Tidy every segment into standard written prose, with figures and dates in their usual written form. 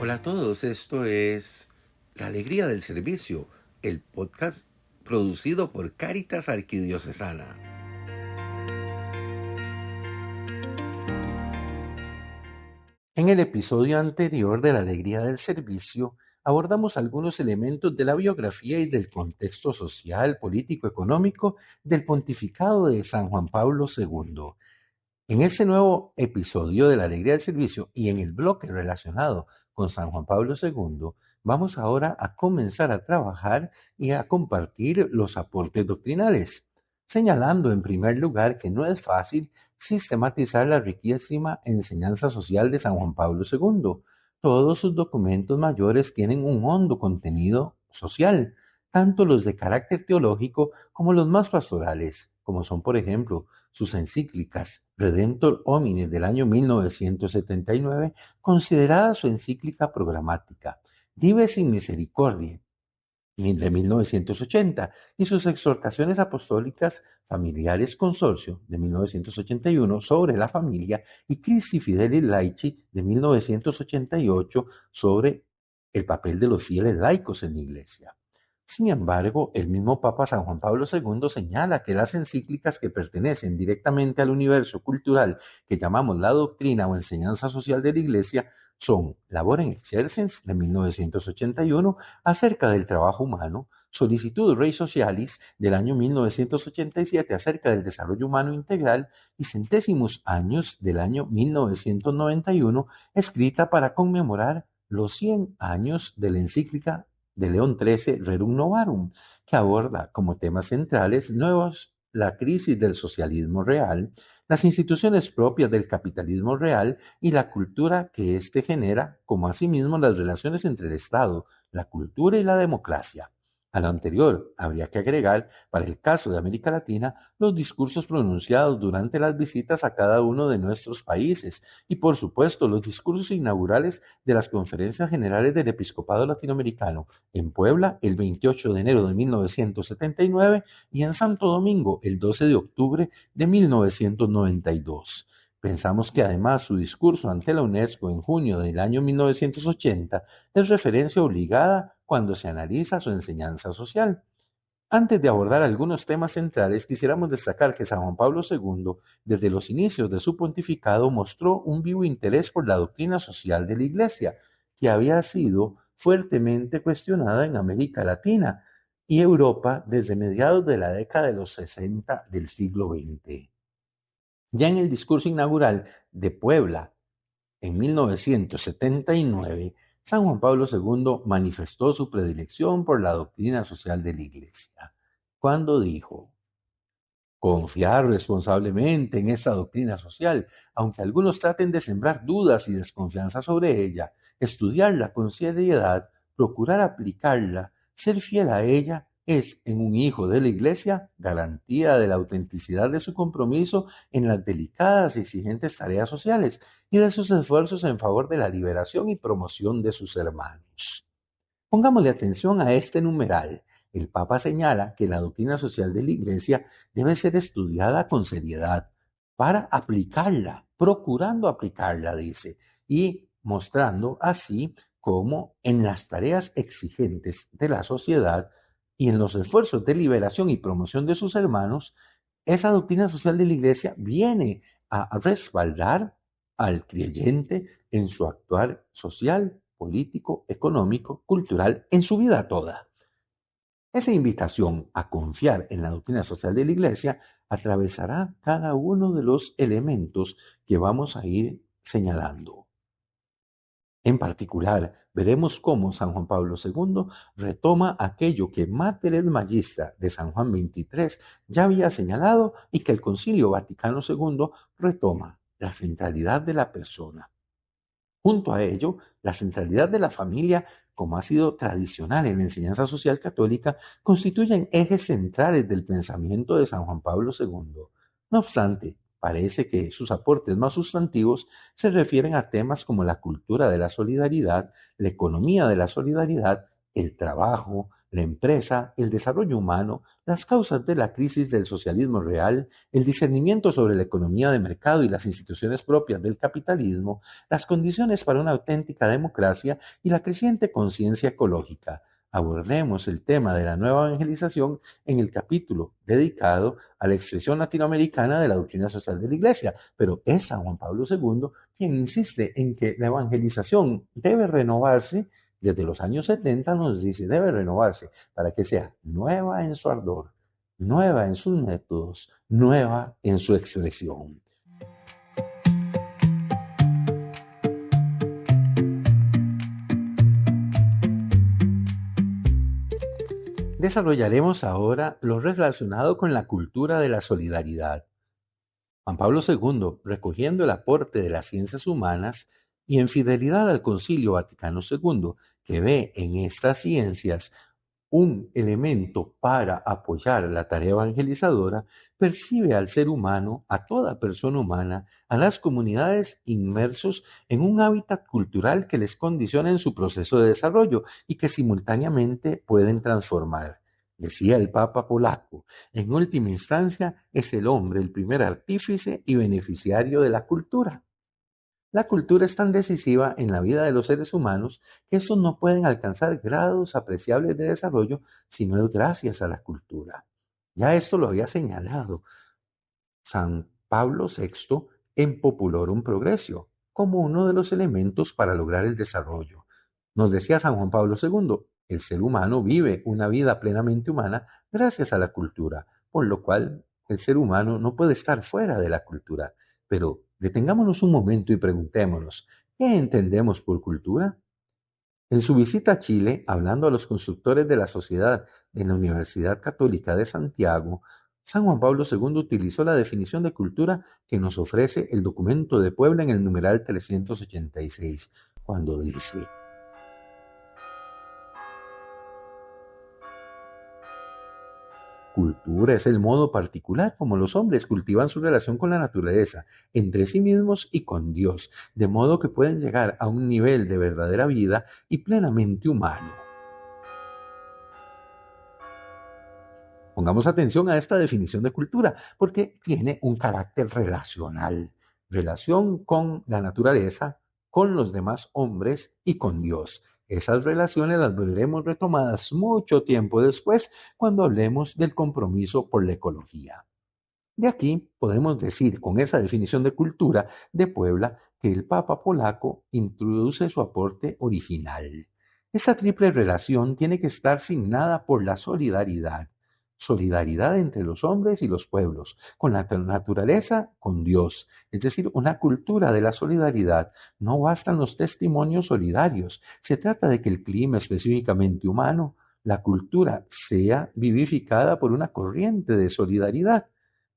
Hola a todos, esto es La Alegría del Servicio, el podcast producido por Cáritas Arquidiocesana. En el episodio anterior de La Alegría del Servicio, abordamos algunos elementos de la biografía y del contexto social, político, económico del pontificado de San Juan Pablo II. En este nuevo episodio de La Alegría del Servicio y en el bloque relacionado con San Juan Pablo II, vamos ahora a comenzar a trabajar y a compartir los aportes doctrinales, señalando en primer lugar que no es fácil sistematizar la riquísima enseñanza social de San Juan Pablo II. Todos sus documentos mayores tienen un hondo contenido social, tanto los de carácter teológico como los más pastorales, como son, por ejemplo, sus encíclicas Redemptor Hominis del año 1979, considerada su encíclica programática, Dive sin Misericordia de 1980, y sus exhortaciones apostólicas Familiares Consorcio de 1981 sobre la familia y Christi Fidelis Laici de 1988 sobre el papel de los fieles laicos en la Iglesia. Sin embargo, el mismo Papa San Juan Pablo II señala que las encíclicas que pertenecen directamente al universo cultural que llamamos la doctrina o enseñanza social de la Iglesia son Labor in Exercens de 1981 acerca del trabajo humano, Solicitud Rei Socialis del año 1987 acerca del desarrollo humano integral y Centésimos Años del año 1991 escrita para conmemorar los 100 años de la encíclica de León XIII Rerum Novarum, que aborda como temas centrales nuevos la crisis del socialismo real, las instituciones propias del capitalismo real y la cultura que éste genera, como asimismo las relaciones entre el Estado, la cultura y la democracia. A lo anterior, habría que agregar, para el caso de América Latina, los discursos pronunciados durante las visitas a cada uno de nuestros países y, por supuesto, los discursos inaugurales de las conferencias generales del Episcopado Latinoamericano en Puebla el 28 de enero de 1979 y en Santo Domingo el 12 de octubre de 1992. Pensamos que además su discurso ante la UNESCO en junio del año 1980 es referencia obligada cuando se analiza su enseñanza social. Antes de abordar algunos temas centrales, quisiéramos destacar que San Juan Pablo II, desde los inicios de su pontificado, mostró un vivo interés por la doctrina social de la Iglesia, que había sido fuertemente cuestionada en América Latina y Europa desde mediados de la década de los 60 del siglo XX. Ya en el discurso inaugural de Puebla, en 1979, San Juan Pablo II manifestó su predilección por la doctrina social de la Iglesia, cuando dijo: confiar responsablemente en esta doctrina social, aunque algunos traten de sembrar dudas y desconfianza sobre ella, estudiarla con seriedad, procurar aplicarla, ser fiel a ella, es en un hijo de la Iglesia garantía de la autenticidad de su compromiso en las delicadas y exigentes tareas sociales y de sus esfuerzos en favor de la liberación y promoción de sus hermanos. Pongámosle atención a este numeral. El Papa señala que la doctrina social de la Iglesia debe ser estudiada con seriedad para aplicarla, procurando aplicarla, dice, y mostrando así cómo en las tareas exigentes de la sociedad y en los esfuerzos de liberación y promoción de sus hermanos, esa doctrina social de la Iglesia viene a respaldar al creyente en su actuar social, político, económico, cultural, en su vida toda. Esa invitación a confiar en la doctrina social de la Iglesia atravesará cada uno de los elementos que vamos a ir señalando. En particular, veremos cómo San Juan Pablo II retoma aquello que Mater et Magistra de San Juan XXIII ya había señalado y que el Concilio Vaticano II retoma: la centralidad de la persona. Junto a ello, la centralidad de la familia, como ha sido tradicional en la enseñanza social católica, constituyen ejes centrales del pensamiento de San Juan Pablo II. No obstante, parece que sus aportes más sustantivos se refieren a temas como la cultura de la solidaridad, la economía de la solidaridad, el trabajo, la empresa, el desarrollo humano, las causas de la crisis del socialismo real, el discernimiento sobre la economía de mercado y las instituciones propias del capitalismo, las condiciones para una auténtica democracia y la creciente conciencia ecológica. Abordemos el tema de la nueva evangelización en el capítulo dedicado a la expresión latinoamericana de la doctrina social de la Iglesia, pero es San Juan Pablo II quien insiste en que la evangelización debe renovarse. Desde los años 70 nos dice, debe renovarse para que sea nueva en su ardor, nueva en sus métodos, nueva en su expresión. Desarrollaremos ahora lo relacionado con la cultura de la solidaridad. Juan Pablo II, recogiendo el aporte de las ciencias humanas y en fidelidad al Concilio Vaticano II, que ve en estas ciencias un elemento para apoyar la tarea evangelizadora, percibe al ser humano, a toda persona humana, a las comunidades inmersos en un hábitat cultural que les condiciona en su proceso de desarrollo y que simultáneamente pueden transformar. Decía el Papa polaco, en última instancia es el hombre el primer artífice y beneficiario de la cultura. La cultura es tan decisiva en la vida de los seres humanos que estos no pueden alcanzar grados apreciables de desarrollo si no es gracias a la cultura. Ya esto lo había señalado San Pablo VI en Populorum Progressio como uno de los elementos para lograr el desarrollo. Nos decía San Juan Pablo II, el ser humano vive una vida plenamente humana gracias a la cultura, por lo cual el ser humano no puede estar fuera de la cultura. Pero detengámonos un momento y preguntémonos, ¿qué entendemos por cultura? En su visita a Chile, hablando a los constructores de la sociedad en la Universidad Católica de Santiago, San Juan Pablo II utilizó la definición de cultura que nos ofrece el documento de Puebla en el numeral 386, cuando dice: cultura es el modo particular como los hombres cultivan su relación con la naturaleza, entre sí mismos y con Dios, de modo que pueden llegar a un nivel de verdadera vida y plenamente humano. Pongamos atención a esta definición de cultura porque tiene un carácter relacional, relación con la naturaleza, con los demás hombres y con Dios. Esas relaciones las veremos retomadas mucho tiempo después cuando hablemos del compromiso por la ecología. De aquí podemos decir con esa definición de cultura de Puebla que el Papa polaco introduce su aporte original. Esta triple relación tiene que estar signada por la solidaridad. Solidaridad entre los hombres y los pueblos, con la naturaleza, con Dios, es decir, una cultura de la solidaridad. No bastan los testimonios solidarios, se trata de que el clima específicamente humano, la cultura, sea vivificada por una corriente de solidaridad.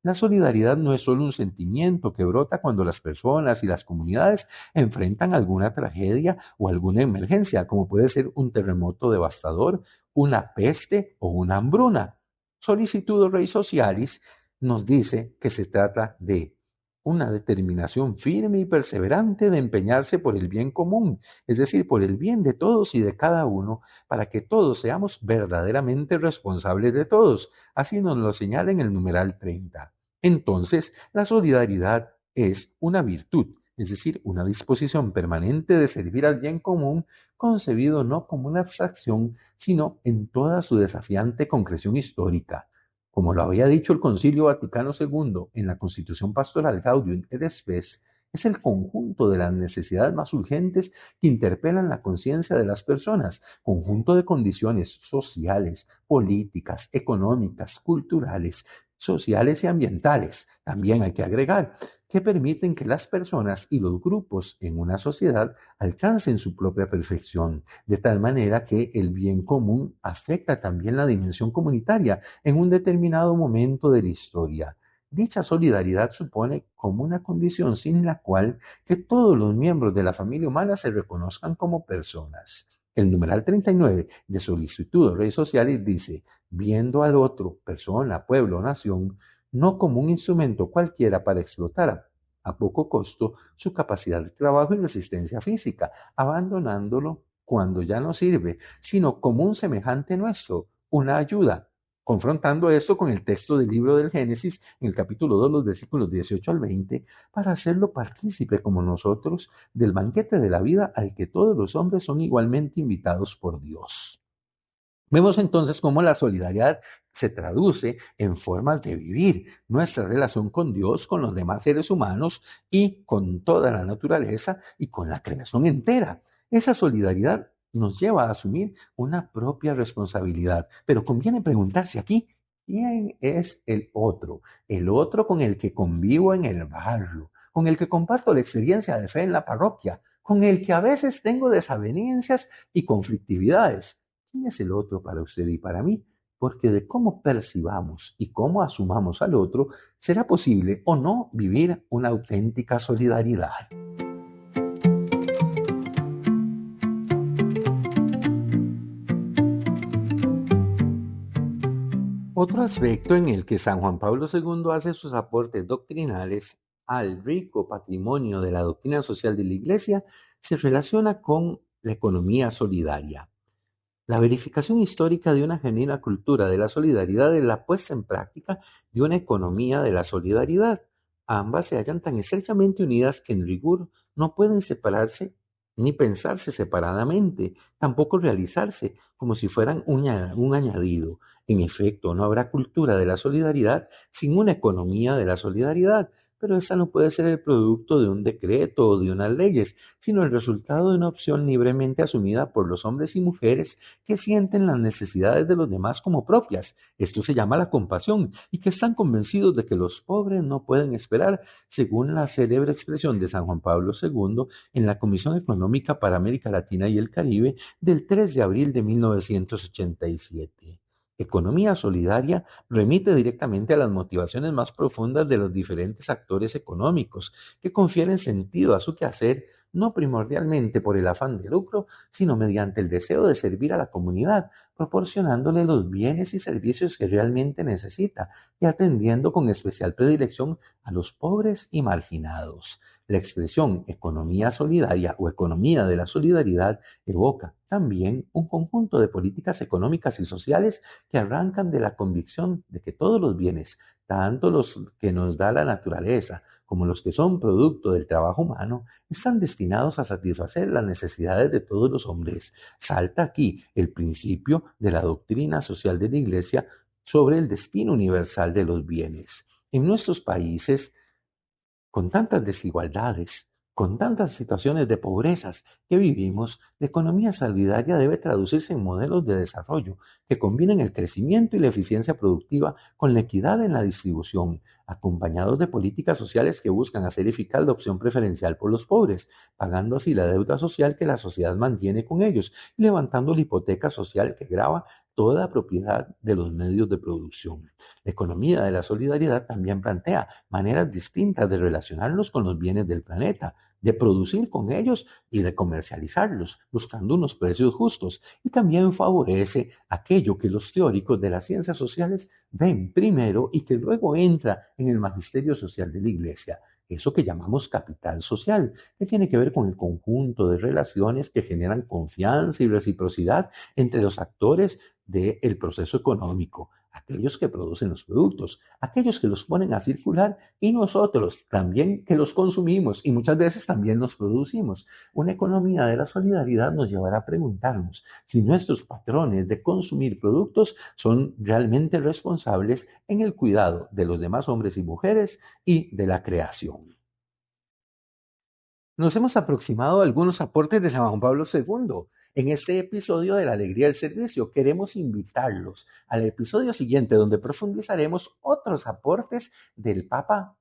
La solidaridad no es solo un sentimiento que brota cuando las personas y las comunidades enfrentan alguna tragedia o alguna emergencia, como puede ser un terremoto devastador, una peste o una hambruna. Solicitud Rei Socialis nos dice que se trata de una determinación firme y perseverante de empeñarse por el bien común, es decir, por el bien de todos y de cada uno, para que todos seamos verdaderamente responsables de todos. Así nos lo señala en el numeral 30. Entonces, la solidaridad es una virtud, es decir, una disposición permanente de servir al bien común, concebido no como una abstracción, sino en toda su desafiante concreción histórica. Como lo había dicho el Concilio Vaticano II en la Constitución Pastoral Gaudium et Spes, es el conjunto de las necesidades más urgentes que interpelan la conciencia de las personas, conjunto de condiciones sociales, políticas, económicas, culturales, sociales y ambientales, también hay que agregar, que permiten que las personas y los grupos en una sociedad alcancen su propia perfección, de tal manera que el bien común afecta también la dimensión comunitaria en un determinado momento de la historia. Dicha solidaridad supone como una condición sin la cual que todos los miembros de la familia humana se reconozcan como personas. El numeral 39 de Solicitud de Redes Sociales dice: viendo al otro, persona, pueblo o nación, no como un instrumento cualquiera para explotar a poco costo su capacidad de trabajo y resistencia física, abandonándolo cuando ya no sirve, sino como un semejante nuestro, una ayuda, confrontando esto con el texto del libro del Génesis, en el capítulo 2, los versículos 18 al 20, para hacerlo partícipe como nosotros del banquete de la vida al que todos los hombres son igualmente invitados por Dios. Vemos entonces cómo la solidaridad se traduce en formas de vivir nuestra relación con Dios, con los demás seres humanos y con toda la naturaleza y con la creación entera. Esa solidaridad nos lleva a asumir una propia responsabilidad, pero conviene preguntarse aquí, ¿quién es el otro? El otro con el que convivo en el barrio, con el que comparto la experiencia de fe en la parroquia, con el que a veces tengo desavenencias y conflictividades. ¿Quién es el otro para usted y para mí? Porque de cómo percibamos y cómo asumamos al otro, será posible o no vivir una auténtica solidaridad. Otro aspecto en el que San Juan Pablo II hace sus aportes doctrinales al rico patrimonio de la doctrina social de la Iglesia se relaciona con la economía solidaria. La verificación histórica de una genuina cultura de la solidaridad es la puesta en práctica de una economía de la solidaridad. Ambas se hallan tan estrechamente unidas que en rigor no pueden separarse ni pensarse separadamente, tampoco realizarse como si fueran un añadido. En efecto, no habrá cultura de la solidaridad sin una economía de la solidaridad, pero esta no puede ser el producto de un decreto o de unas leyes, sino el resultado de una opción libremente asumida por los hombres y mujeres que sienten las necesidades de los demás como propias. Esto se llama la compasión y que están convencidos de que los pobres no pueden esperar, según la célebre expresión de San Juan Pablo II en la Comisión Económica para América Latina y el Caribe del 3 de abril de 1987. Economía solidaria remite directamente a las motivaciones más profundas de los diferentes actores económicos que confieren sentido a su quehacer no primordialmente por el afán de lucro, sino mediante el deseo de servir a la comunidad, proporcionándole los bienes y servicios que realmente necesita y atendiendo con especial predilección a los pobres y marginados. La expresión economía solidaria o economía de la solidaridad evoca también un conjunto de políticas económicas y sociales que arrancan de la convicción de que todos los bienes, tanto los que nos da la naturaleza como los que son producto del trabajo humano, están destinados a satisfacer las necesidades de todos los hombres. Salta aquí el principio de la doctrina social de la Iglesia sobre el destino universal de los bienes. En nuestros países, con tantas desigualdades, con tantas situaciones de pobrezas que vivimos, la economía solidaria debe traducirse en modelos de desarrollo que combinen el crecimiento y la eficiencia productiva con la equidad en la distribución, acompañados de políticas sociales que buscan hacer eficaz la opción preferencial por los pobres, pagando así la deuda social que la sociedad mantiene con ellos y levantando la hipoteca social que grava toda propiedad de los medios de producción. La economía de la solidaridad también plantea maneras distintas de relacionarnos con los bienes del planeta, de producir con ellos y de comercializarlos, buscando unos precios justos, y también favorece aquello que los teóricos de las ciencias sociales ven primero y que luego entra en el magisterio social de la Iglesia. Eso que llamamos capital social, que tiene que ver con el conjunto de relaciones que generan confianza y reciprocidad entre los actores del proceso económico, aquellos que producen los productos, aquellos que los ponen a circular y nosotros también que los consumimos y muchas veces también los producimos. Una economía de la solidaridad nos llevará a preguntarnos si nuestros patrones de consumir productos son realmente responsables en el cuidado de los demás hombres y mujeres y de la creación. Nos hemos aproximado a algunos aportes de San Juan Pablo II. En este episodio de la alegría del servicio queremos invitarlos al episodio siguiente donde profundizaremos otros aportes del Papa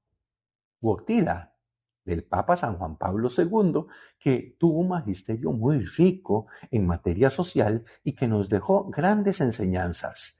Wojtyla, del Papa San Juan Pablo II, que tuvo un magisterio muy rico en materia social y que nos dejó grandes enseñanzas.